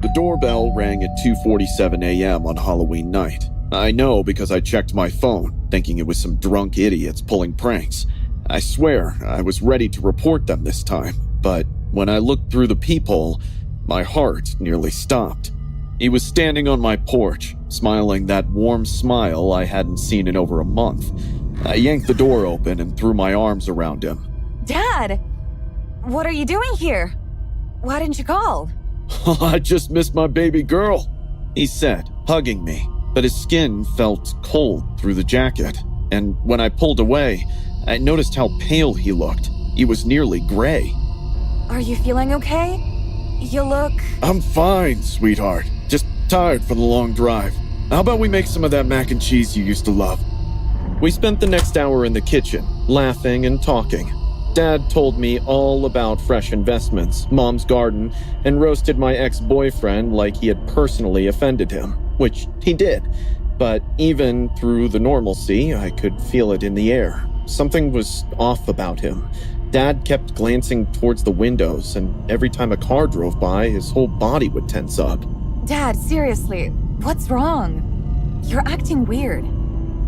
The doorbell rang at 2:47 a.m. on Halloween night. I know because I checked my phone, thinking it was some drunk idiots pulling pranks. I swear I was ready to report them this time, but when I looked through the peephole, my heart nearly stopped. He was standing on my porch, smiling that warm smile I hadn't seen in over a month. I yanked the door open and threw my arms around him. Dad! What are you doing here? Why didn't you call? I just missed my baby girl, he said, hugging me, but his skin felt cold through the jacket. And when I pulled away, I noticed how pale he looked. He was nearly gray. Are you feeling okay? You look... I'm fine, sweetheart. Just tired from the long drive. How about we make some of that mac and cheese you used to love? We spent the next hour in the kitchen, laughing and talking. Dad told me all about fresh investments, Mom's garden, and roasted my ex-boyfriend like he had personally offended him, which he did. But even through the normalcy, I could feel it in the air. Something was off about him. Dad kept glancing towards the windows, and every time a car drove by, his whole body would tense up. Dad, seriously, what's wrong? You're acting weird.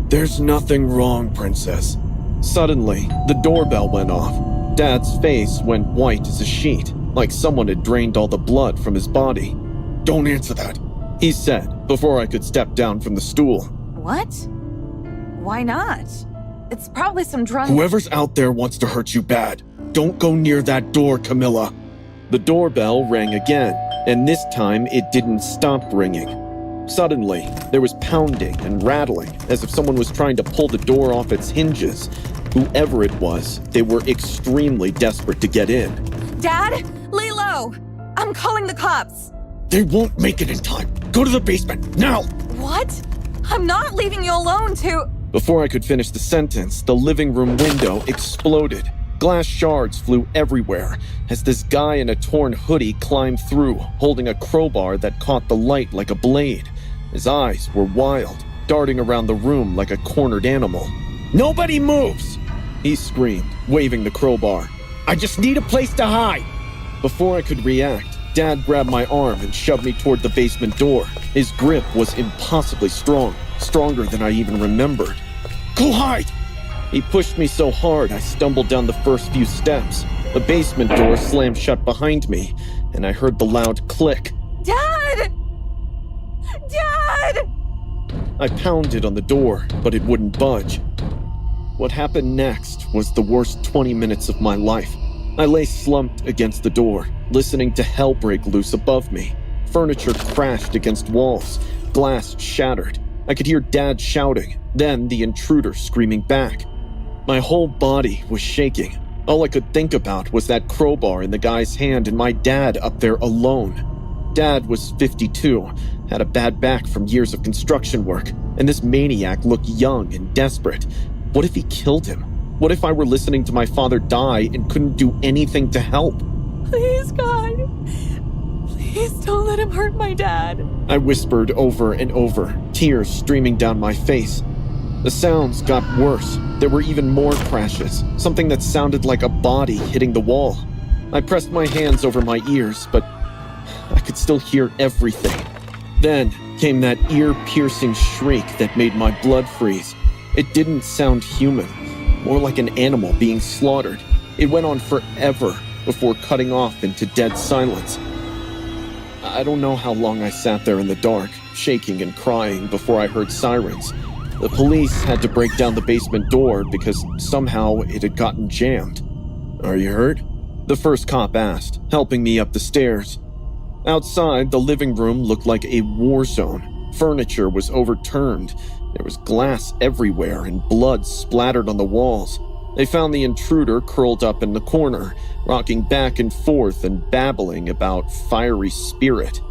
There's nothing wrong, Princess. Suddenly, the doorbell went off. Dad's face went white as a sheet, like someone had drained all the blood from his body. Don't answer that, he said, before I could step down from the stool. What? Why not? It's probably some drunk... Whoever's out there wants to hurt you bad. Don't go near that door, Camilla. The doorbell rang again, and this time it didn't stop ringing. Suddenly, there was pounding and rattling, as if someone was trying to pull the door off its hinges. Whoever it was, they were extremely desperate to get in. Dad? Lay low! I'm calling the cops! They won't make it in time. Go to the basement, now! What? I'm not leaving you alone to... Before I could finish the sentence, the living room window exploded. Glass shards flew everywhere as this guy in a torn hoodie climbed through, holding a crowbar that caught the light like a blade. His eyes were wild, darting around the room like a cornered animal. Nobody moves! He screamed, waving the crowbar. I just need a place to hide! Before I could react, Dad grabbed my arm and shoved me toward the basement door. His grip was impossibly strong, stronger than I even remembered. Go hide! He pushed me so hard I stumbled down the first few steps. The basement door slammed shut behind me, and I heard the loud click. Dad! Dad! I pounded on the door, but it wouldn't budge. What happened next was the worst 20 minutes of my life. I lay slumped against the door, listening to hell break loose above me. Furniture crashed against walls. Glass shattered. I could hear Dad shouting, then the intruder screaming back. My whole body was shaking. All I could think about was that crowbar in the guy's hand and my dad up there alone. Dad was 52, had a bad back from years of construction work, and this maniac looked young and desperate. What if he killed him? What if I were listening to my father die and couldn't do anything to help? Please, God. Please don't let him hurt my dad. I whispered over and over, tears streaming down my face. The sounds got worse. There were even more crashes, something that sounded like a body hitting the wall. I pressed my hands over my ears, but I could still hear everything. Then came that ear-piercing shriek that made my blood freeze. It didn't sound human, more like an animal being slaughtered. It went on forever before cutting off into dead silence. I don't know how long I sat there in the dark, shaking and crying before I heard sirens. The police had to break down the basement door because somehow it had gotten jammed. Are you hurt? The first cop asked, helping me up the stairs. Outside, the living room looked like a war zone. Furniture was overturned. There was glass everywhere and blood splattered on the walls. They found the intruder curled up in the corner, rocking back and forth and babbling about fiery spirit.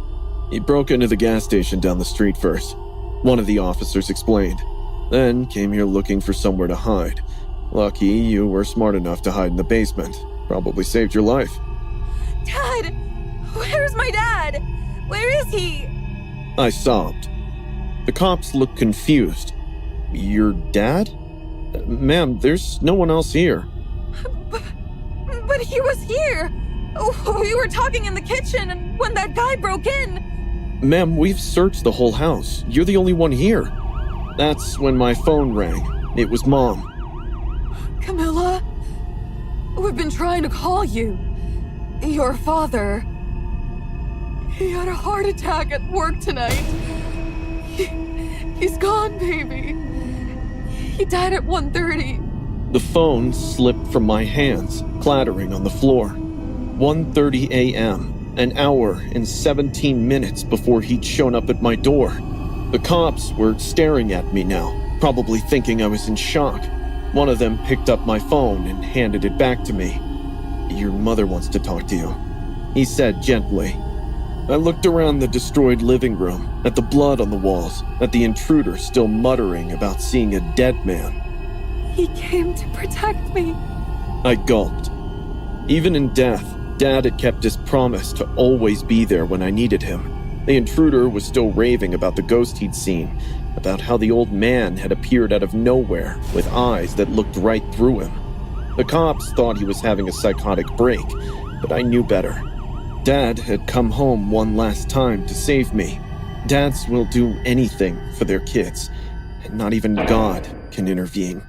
He broke into the gas station down the street first, one of the officers explained. Then came here looking for somewhere to hide. Lucky you were smart enough to hide in the basement. Probably saved your life. Dad! Where's my dad? Where is he? I sobbed. The cops looked confused. Your dad? Ma'am, there's no one else here. But he was here. We were talking in the kitchen, and when that guy broke in... Ma'am, we've searched the whole house. You're the only one here. That's when my phone rang. It was Mom. Camilla, we've been trying to call you. Your father. He had a heart attack at work tonight. He's gone, baby. He died at 1:30. The phone slipped from my hands, clattering on the floor. 1:30 a.m., an hour and 17 minutes before he'd shown up at my door. The cops were staring at me now, probably thinking I was in shock. One of them picked up my phone and handed it back to me. "Your mother wants to talk to you," he said gently. I looked around the destroyed living room, at the blood on the walls, at the intruder still muttering about seeing a dead man. He came to protect me. I gulped. Even in death, Dad had kept his promise to always be there when I needed him. The intruder was still raving about the ghost he'd seen, about how the old man had appeared out of nowhere with eyes that looked right through him. The cops thought he was having a psychotic break, but I knew better. Dad had come home one last time to save me. Dads will do anything for their kids, and not even God can intervene.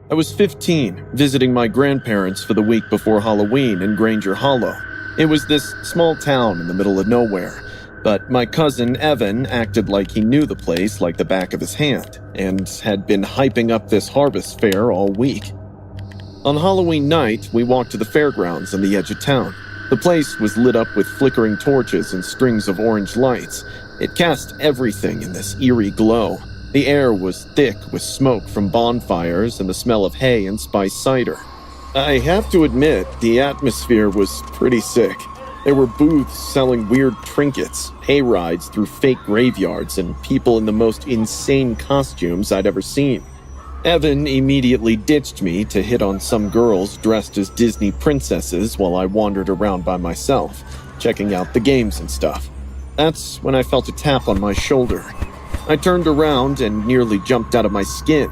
I was 15, visiting my grandparents for the week before Halloween in Granger Hollow. It was this small town in the middle of nowhere, but my cousin Evan acted like he knew the place like the back of his hand, and had been hyping up this harvest fair all week. On Halloween night, we walked to the fairgrounds on the edge of town. The place was lit up with flickering torches and strings of orange lights. It cast everything in this eerie glow. The air was thick with smoke from bonfires and the smell of hay and spiced cider. I have to admit, the atmosphere was pretty sick. There were booths selling weird trinkets, hay rides through fake graveyards, and people in the most insane costumes I'd ever seen. Evan immediately ditched me to hit on some girls dressed as Disney princesses while I wandered around by myself, checking out the games and stuff. That's when I felt a tap on my shoulder. I turned around and nearly jumped out of my skin.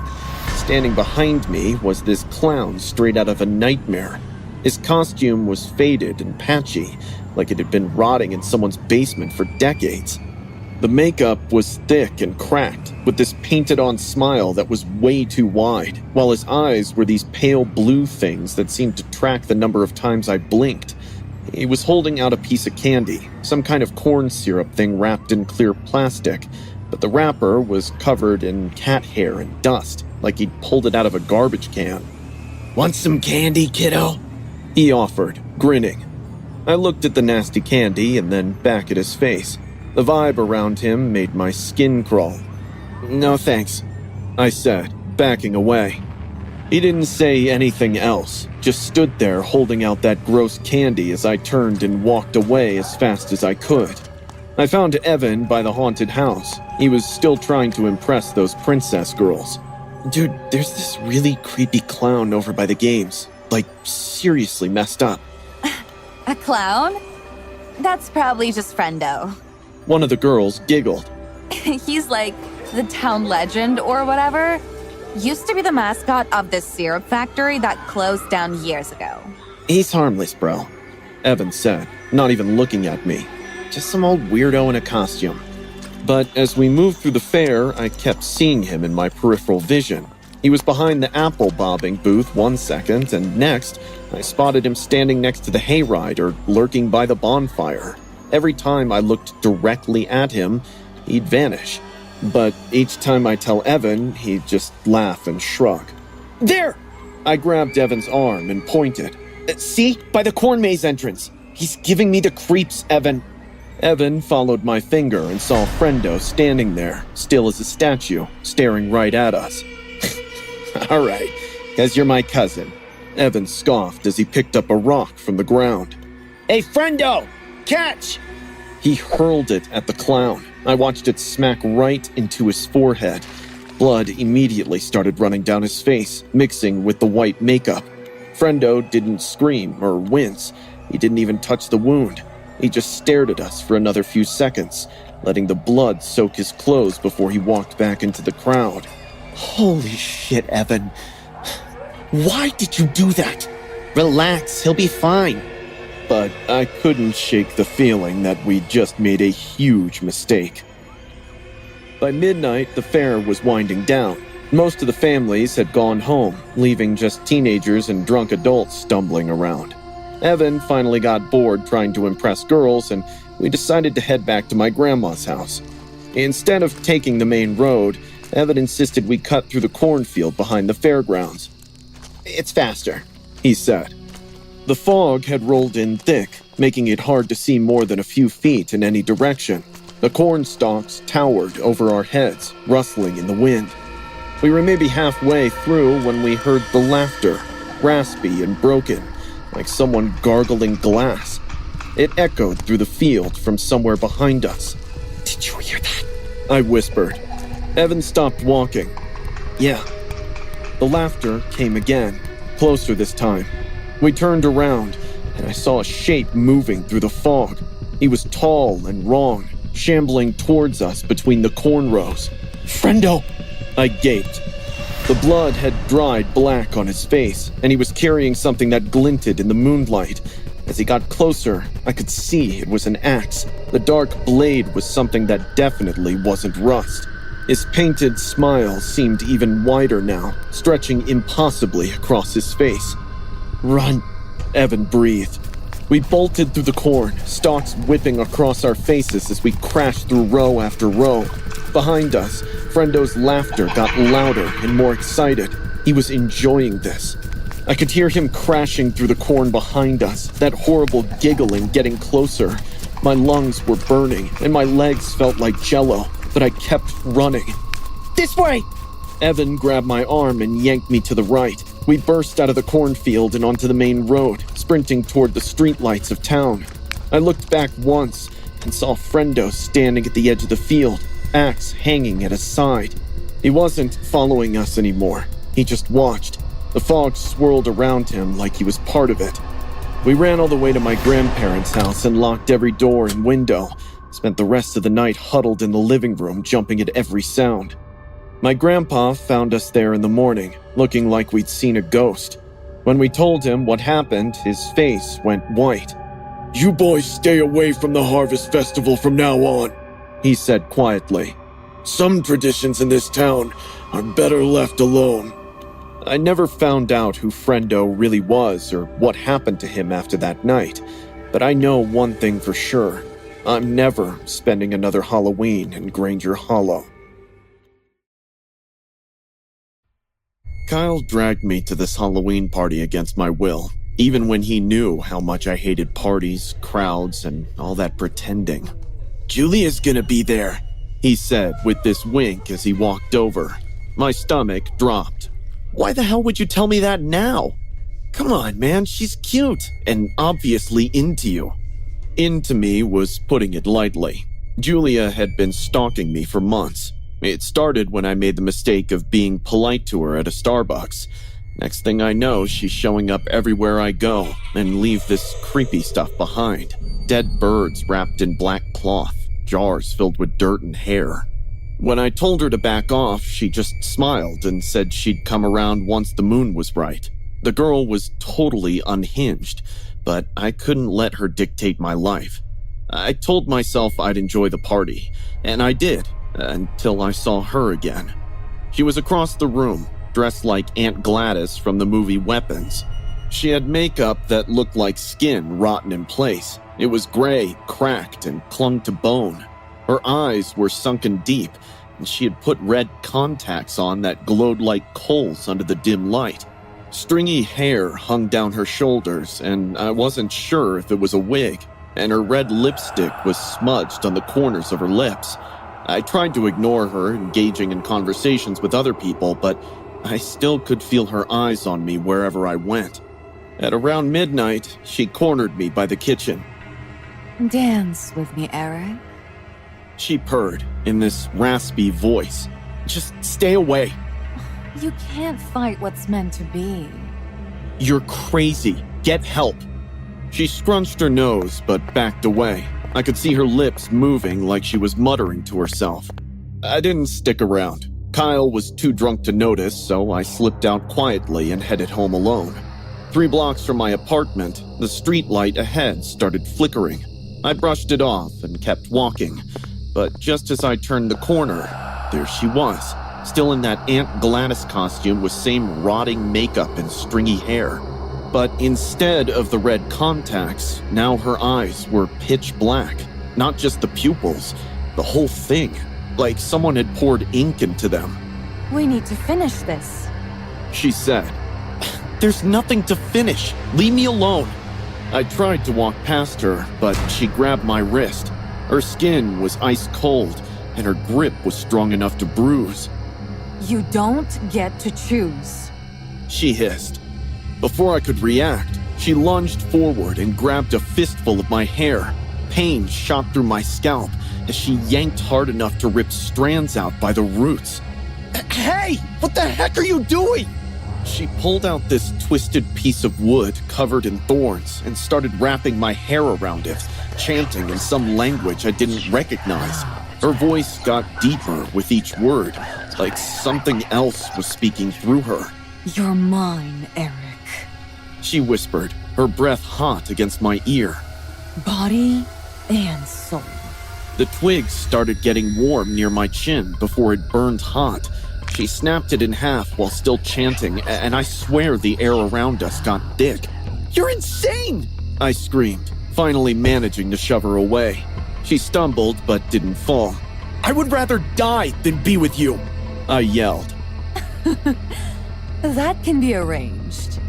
Standing behind me was this clown straight out of a nightmare. His costume was faded and patchy, like it had been rotting in someone's basement for decades. The makeup was thick and cracked, with this painted-on smile that was way too wide, while his eyes were these pale blue things that seemed to track the number of times I blinked. He was holding out a piece of candy, some kind of corn syrup thing wrapped in clear plastic, but the wrapper was covered in cat hair and dust, like he'd pulled it out of a garbage can. "Want some candy, kiddo?" he offered, grinning. I looked at the nasty candy and then back at his face. The vibe around him made my skin crawl. "No thanks," I said, backing away. He didn't say anything else, just stood there holding out that gross candy as I turned and walked away as fast as I could. I found Evan by the haunted house. He was still trying to impress those princess girls. "Dude, there's this really creepy clown over by the games. Like, seriously messed up." A clown? That's probably just Friendo. One of the girls giggled. He's like the town legend or whatever. Used to be the mascot of this syrup factory that closed down years ago. "He's harmless, bro," Evan said, not even looking at me. "Just some old weirdo in a costume." But as we moved through the fair, I kept seeing him in my peripheral vision. He was behind the apple bobbing booth one second, and next, I spotted him standing next to the hayride or lurking by the bonfire. Every time I looked directly at him, he'd vanish. But each time I tell Evan, he'd just laugh and shrug. "There!" I grabbed Evan's arm and pointed. "See? By the corn maze entrance. He's giving me the creeps, Evan." Evan followed my finger and saw Friendo standing there, still as a statue, staring right at us. "All right, guess you're my cousin," Evan scoffed as he picked up a rock from the ground. "Hey, Friendo! Catch!" He hurled it at the clown. I watched it smack right into his forehead. Blood immediately started running down his face, mixing with the white makeup. Friendo didn't scream or wince. He didn't even touch the wound. He just stared at us for another few seconds, letting the blood soak his clothes before he walked back into the crowd. "Holy shit, Evan. Why did you do that?" "Relax, he'll be fine." but I couldn't shake the feeling that we'd just made a huge mistake. By midnight, the fair was winding down. Most of the families had gone home, leaving just teenagers and drunk adults stumbling around. Evan finally got bored trying to impress girls, and we decided to head back to my grandma's house. Instead of taking the main road, Evan insisted we cut through the cornfield behind the fairgrounds. "It's faster," he said. The fog had rolled in thick, making it hard to see more than a few feet in any direction. The corn stalks towered over our heads, rustling in the wind. We were maybe halfway through when we heard the laughter, raspy and broken, like someone gargling glass. It echoed through the field from somewhere behind us. "Did you hear that?" I whispered. Evan stopped walking. "Yeah." The laughter came again, closer this time. We turned around, and I saw a shape moving through the fog. He was tall and wrong, shambling towards us between the corn rows. "Friendo!" I gaped. The blood had dried black on his face, and he was carrying something that glinted in the moonlight. As he got closer, I could see it was an axe. The dark blade was something that definitely wasn't rust. His painted smile seemed even wider now, stretching impossibly across his face. "Run," Evan breathed. We bolted through the corn, stalks whipping across our faces as we crashed through row after row. Behind us, Frendo's laughter got louder and more excited. He was enjoying this. I could hear him crashing through the corn behind us, that horrible giggling getting closer. My lungs were burning, and my legs felt like jello, but I kept running. "This way!" Evan grabbed my arm and yanked me to the right. We burst out of the cornfield and onto the main road, sprinting toward the streetlights of town. I looked back once and saw Frendo standing at the edge of the field, axe hanging at his side. He wasn't following us anymore. He just watched. The fog swirled around him like he was part of it. We ran all the way to my grandparents' house and locked every door and window. Spent the rest of the night huddled in the living room, jumping at every sound. My grandpa found us there in the morning, looking like we'd seen a ghost. When we told him what happened, his face went white. "You boys stay away from the Harvest Festival from now on," he said quietly. "Some traditions in this town are better left alone." I never found out who Frendo really was or what happened to him after that night, but I know one thing for sure. I'm never spending another Halloween in Granger Hollow. Kyle dragged me to this Halloween party against my will, even when he knew how much I hated parties, crowds, and all that pretending. "Julia's gonna be there," he said with this wink as he walked over. My stomach dropped. "Why the hell would you tell me that now?" "Come on, man, she's cute and obviously into you." Into me was putting it lightly. Julia had been stalking me for months. It started when I made the mistake of being polite to her at a Starbucks. Next thing I know, she's showing up everywhere I go and leave this creepy stuff behind. Dead birds wrapped in black cloth, jars filled with dirt and hair. When I told her to back off, she just smiled and said she'd come around once the moon was right. The girl was totally unhinged, but I couldn't let her dictate my life. I told myself I'd enjoy the party, and I did, until I saw her again. She was across the room, dressed like Aunt Gladys from the movie Weapons. She had makeup that looked like skin rotten in place. It was gray, cracked, and clung to bone. Her eyes were sunken deep, and she had put red contacts on that glowed like coals under the dim light. Stringy hair hung down her shoulders, and I wasn't sure if it was a wig, and her red lipstick was smudged on the corners of her lips. I tried to ignore her, engaging in conversations with other people, but I still could feel her eyes on me wherever I went. At around midnight, she cornered me by the kitchen. "Dance with me, Eric." She purred in this raspy voice. "Just stay away." You can't fight what's meant to be. "You're crazy. Get help." She scrunched her nose, but backed away. I could see her lips moving like she was muttering to herself. I didn't stick around. Kyle was too drunk to notice, so I slipped out quietly and headed home alone. 3 blocks from my apartment, the street light ahead started flickering. I brushed it off and kept walking, but just as I turned the corner, there she was, still in that Aunt Gladys costume with same rotting makeup and stringy hair. But instead of the red contacts, now her eyes were pitch black. Not just the pupils, the whole thing, like someone had poured ink into them. We need to finish this. She said, "There's nothing to finish. Leave me alone." I tried to walk past her, but she grabbed my wrist. Her skin was ice cold, and her grip was strong enough to bruise. You don't get to choose. She hissed. Before I could react, she lunged forward and grabbed a fistful of my hair. Pain shot through my scalp as she yanked hard enough to rip strands out by the roots. "Hey, what the heck are you doing?" She pulled out this twisted piece of wood covered in thorns and started wrapping my hair around it, chanting in some language I didn't recognize. Her voice got deeper with each word, like something else was speaking through her. You're mine, Eric. She whispered, her breath hot against my ear. Body and soul. The twigs started getting warm near my chin before it burned hot. She snapped it in half while still chanting, and I swear the air around us got thick. "You're insane!" I screamed, finally managing to shove her away. She stumbled but didn't fall. "I would rather die than be with you," I yelled. That can be arranged.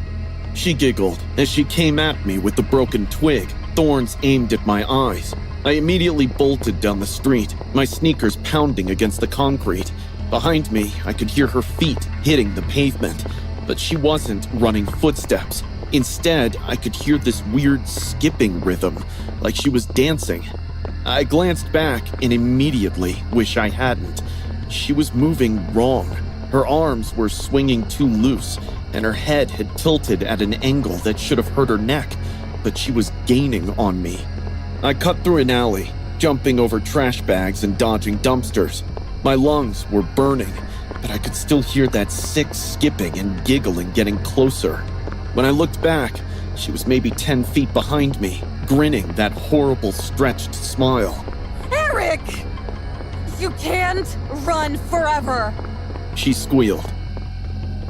She giggled as she came at me with the broken twig, thorns aimed at my eyes. I immediately bolted down the street, my sneakers pounding against the concrete. Behind me, I could hear her feet hitting the pavement, but she wasn't running footsteps. Instead, I could hear this weird skipping rhythm, like she was dancing. I glanced back and immediately wish I hadn't. She was moving wrong. Her arms were swinging too loose, and her head had tilted at an angle that should have hurt her neck, but she was gaining on me. I cut through an alley, jumping over trash bags and dodging dumpsters. My lungs were burning, but I could still hear that sick skipping and giggling getting closer. When I looked back, she was maybe 10 feet behind me, grinning that horrible stretched smile. Eric! You can't run forever! She squealed.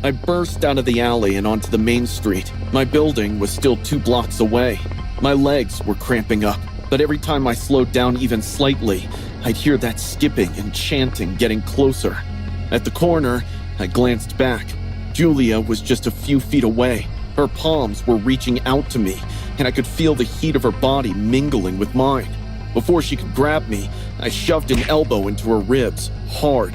I burst out of the alley and onto the main street. My building was still 2 blocks away. My legs were cramping up, but every time I slowed down even slightly, I'd hear that skipping and chanting getting closer. At the corner, I glanced back. Julia was just a few feet away. Her palms were reaching out to me, and I could feel the heat of her body mingling with mine. Before she could grab me, I shoved an elbow into her ribs, hard.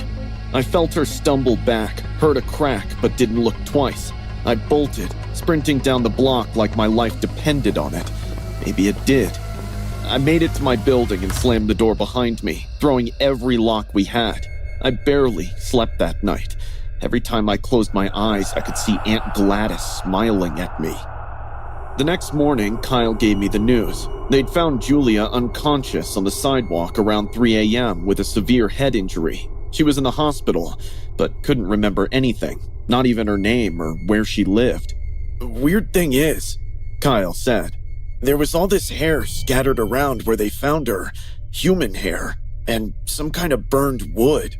I felt her stumble back, heard a crack, but didn't look twice. I bolted, sprinting down the block like my life depended on it. Maybe it did. I made it to my building and slammed the door behind me, throwing every lock we had. I barely slept that night. Every time I closed my eyes, I could see Aunt Gladys smiling at me. The next morning, Kyle gave me the news. They'd found Julia unconscious on the sidewalk around 3 a.m. with a severe head injury. She was in the hospital, but couldn't remember anything, not even her name or where she lived. "Weird thing is," Kyle said, "there was all this hair scattered around where they found her, human hair, and some kind of burned wood."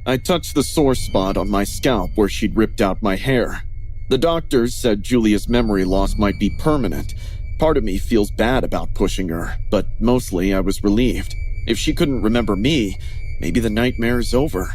I touched the sore spot on my scalp where she'd ripped out my hair. The doctors said Julia's memory loss might be permanent. Part of me feels bad about pushing her, but mostly I was relieved. If she couldn't remember me, maybe the nightmare's over.